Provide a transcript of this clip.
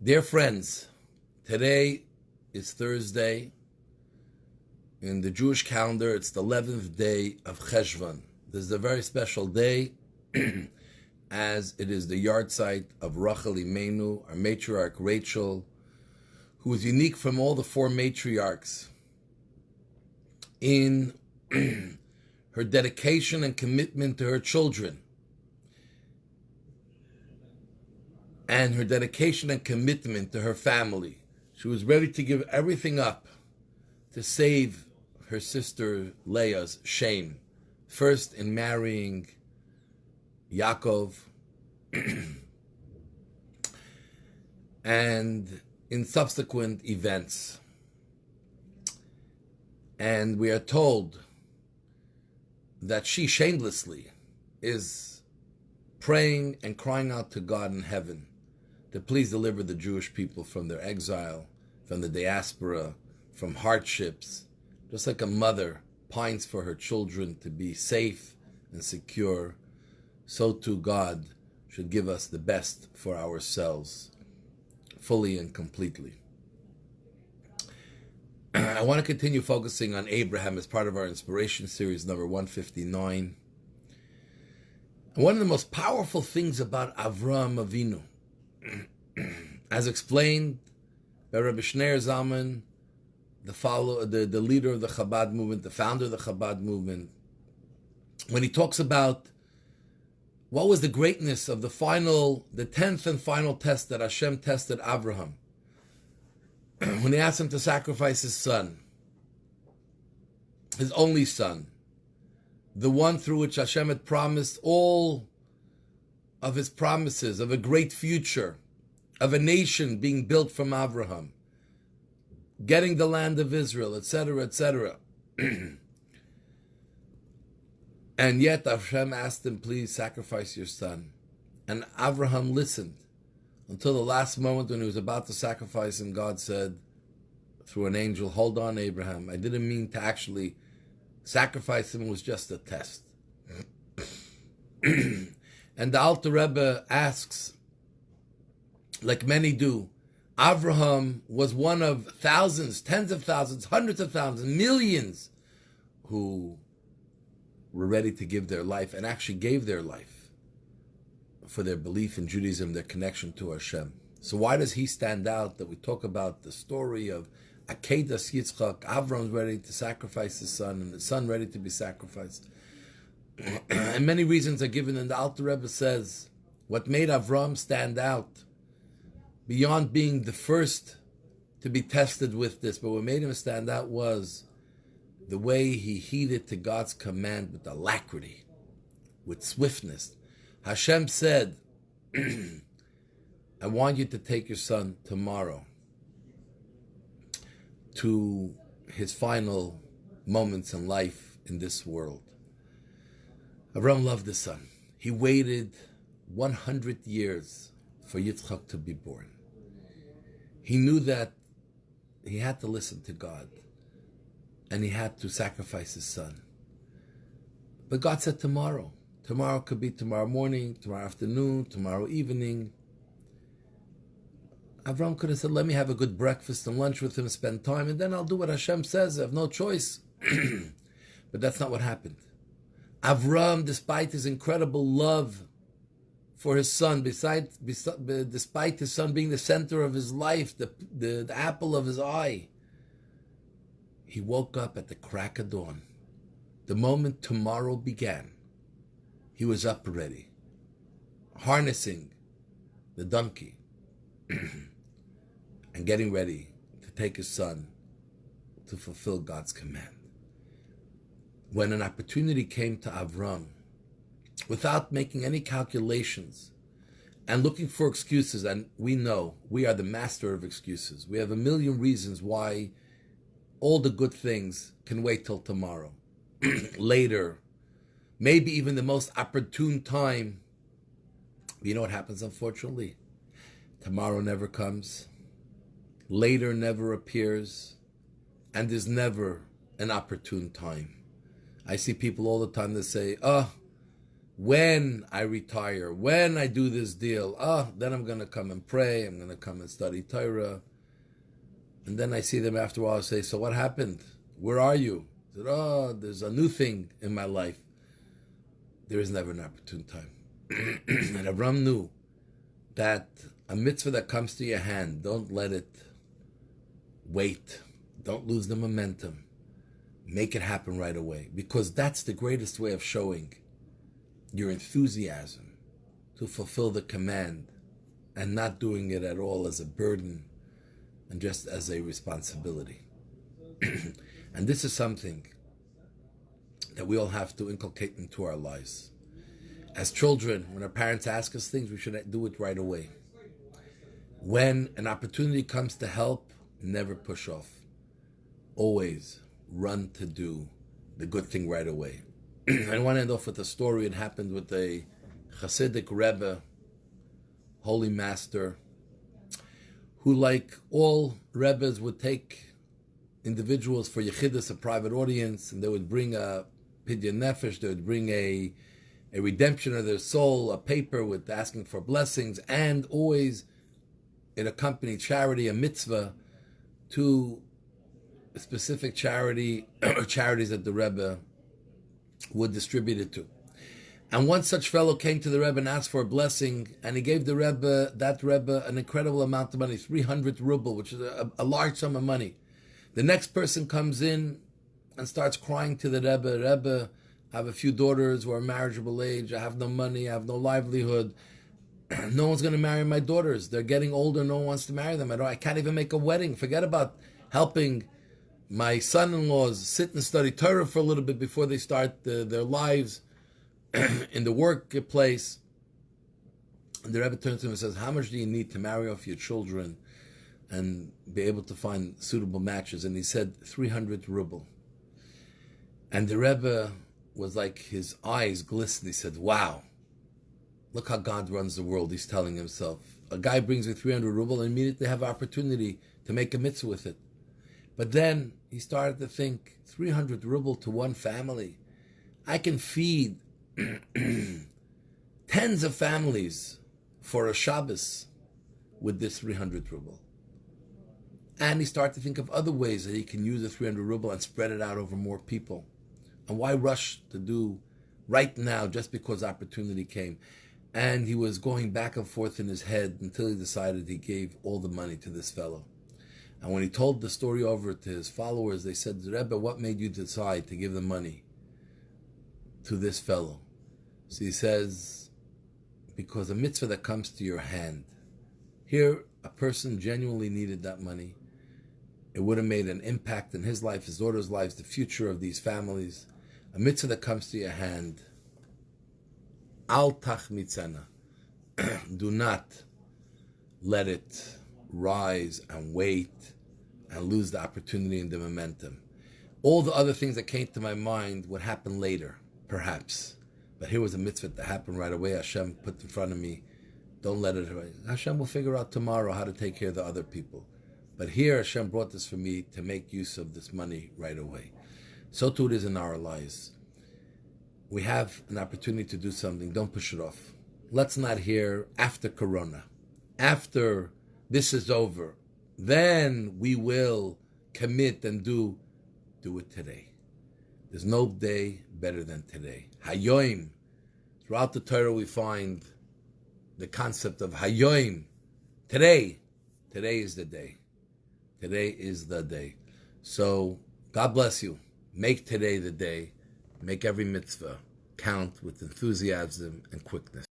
Dear friends, today is Thursday. In the Jewish calendar, it's the 11th day of Cheshvan. This is a very special day as it is the yard site of Rachel Imenu, our matriarch Rachel, who is unique from all the four matriarchs in her dedication and commitment to her children, and her dedication and commitment to her family. She was ready to give everything up to save her sister Leah's shame. First in marrying Yaakov, and in subsequent events. And we are told that she shamelessly is praying and crying out to God in heaven to please deliver the Jewish people from their exile, from the diaspora, from hardships. Just like a mother pines for her children to be safe and secure, so too God should give us the best for ourselves, fully and completely. I want to continue focusing on Abraham as part of our inspiration series number 159. And one of the most powerful things about Avraham Avinu, as explained by Rabbi Shneur Zalman, the leader of the Chabad movement, the founder of the Chabad movement, when he talks about what was the greatness of the 10th and final test that Hashem tested Abraham, when he asked him to sacrifice his son, his only son, the one through which Hashem had promised all of his promises of a great future, of a nation being built from Abraham, getting the land of Israel, etc., etc. And yet Hashem asked him, please sacrifice your son. And Abraham listened until the last moment when he was about to sacrifice him. God said through an angel, hold on, Abraham. I didn't mean to actually sacrifice him. It was just a test. And the Alter Rebbe asks, like many do, Avraham was one of thousands, tens of thousands, hundreds of thousands, millions who were ready to give their life and actually gave their life for their belief in Judaism, their connection to Hashem. So why does he stand out that we talk about the story of Akedas Yitzchak, Avram's ready to sacrifice his son and the son ready to be sacrificed? And many reasons are given, and the Alter Rebbe says what made Avram stand out beyond being the first to be tested with this, but what made him stand out was the way he heeded to God's command with alacrity, with swiftness. Hashem said, I want you to take your son tomorrow to his final moments in life in this world. Avram loved his son. He waited 100 years for Yitzchak to be born. He knew that he had to listen to God and he had to sacrifice his son. But God said tomorrow. Tomorrow could be tomorrow morning, tomorrow afternoon, tomorrow evening. Avram could have said, let me have a good breakfast and lunch with him, spend time, and then I'll do what Hashem says. I have no choice. But that's not what happened. Avram, despite his incredible love for his son, despite his son being the center of his life, the apple of his eye, he woke up at the crack of dawn. The moment tomorrow began, he was up already, harnessing the donkey and getting ready to take his son to fulfill God's command. When an opportunity came to Avram, without making any calculations and looking for excuses, and we know we are the master of excuses. We have a million reasons why all the good things can wait till tomorrow, later, maybe even the most opportune time. But you know what happens, unfortunately? Tomorrow never comes, later never appears, and there's never an opportune time. I see people all the time that say, When I retire, when I do this deal, then I'm going to come and pray, I'm going to come and study Torah. And then I see them after a while, I say, so what happened? Where are you? I said, there's a new thing in my life. There is never an opportune time. And Avram knew that a mitzvah that comes to your hand, don't let it wait. Don't lose the momentum. Make it happen right away. Because that's the greatest way of showing your enthusiasm to fulfill the command and not doing it at all as a burden and just as a responsibility. And this is something that we all have to inculcate into our lives. As children, when our parents ask us things, we should do it right away. When an opportunity comes to help, never push off. Always run to do the good thing right away. I want to end off with a story. It happened with a Hasidic Rebbe, holy master, who, like all Rebbes, would take individuals for Yechidus, a private audience, and they would bring a Pidyon Nefesh, they would bring a redemption of their soul, a paper with asking for blessings, and always it accompanied charity, a mitzvah, to a specific charity or charities that the Rebbe would distribute it to. And one such fellow came to the Rebbe and asked for a blessing, and he gave the Rebbe, that Rebbe, an incredible amount of money, 300 ruble, which is a large sum of money. The next person comes in and starts crying to the Rebbe, Rebbe, I have a few daughters who are marriageable age, I have no money, I have no livelihood, no one's going to marry my daughters, they're getting older, no one wants to marry them, I can't even make a wedding, forget about helping my son-in-laws sit and study Torah for a little bit before they start their lives in the workplace. And the Rebbe turns to him and says, how much do you need to marry off your children and be able to find suitable matches? And he said, 300 ruble. And the Rebbe was like, his eyes glistened. He said, wow, look how God runs the world, he's telling himself. A guy brings me 300 ruble and immediately have opportunity to make a mitzvah with it. But then he started to think, 300 ruble to one family. I can feed tens of families for a Shabbos with this 300 ruble. And he started to think of other ways that he can use the 300 ruble and spread it out over more people. And why rush to do right now just because opportunity came? And he was going back and forth in his head until he decided he gave all the money to this fellow. And when he told the story over to his followers, they said, Rebbe, what made you decide to give the money to this fellow? So he says, because a mitzvah that comes to your hand. Here, a person genuinely needed that money. It would have made an impact in his life, his daughter's lives, the future of these families. A mitzvah that comes to your hand. Al tachmitzana. Do not let it rise and wait and lose the opportunity and the momentum. All the other things that came to my mind would happen later, perhaps. But here was a mitzvah that happened right away. Hashem put in front of me. Don't let it away. Hashem will figure out tomorrow how to take care of the other people. But here Hashem brought this for me to make use of this money right away. So too it is in our lives. We have an opportunity to do something. Don't push it off. Let's not hear after Corona. After this is over, then we will commit and do it today. There's no day better than today. Hayoim. Throughout the Torah we find the concept of Hayoim. Today. Today is the day. Today is the day. So, God bless you. Make today the day. Make every mitzvah count with enthusiasm and quickness.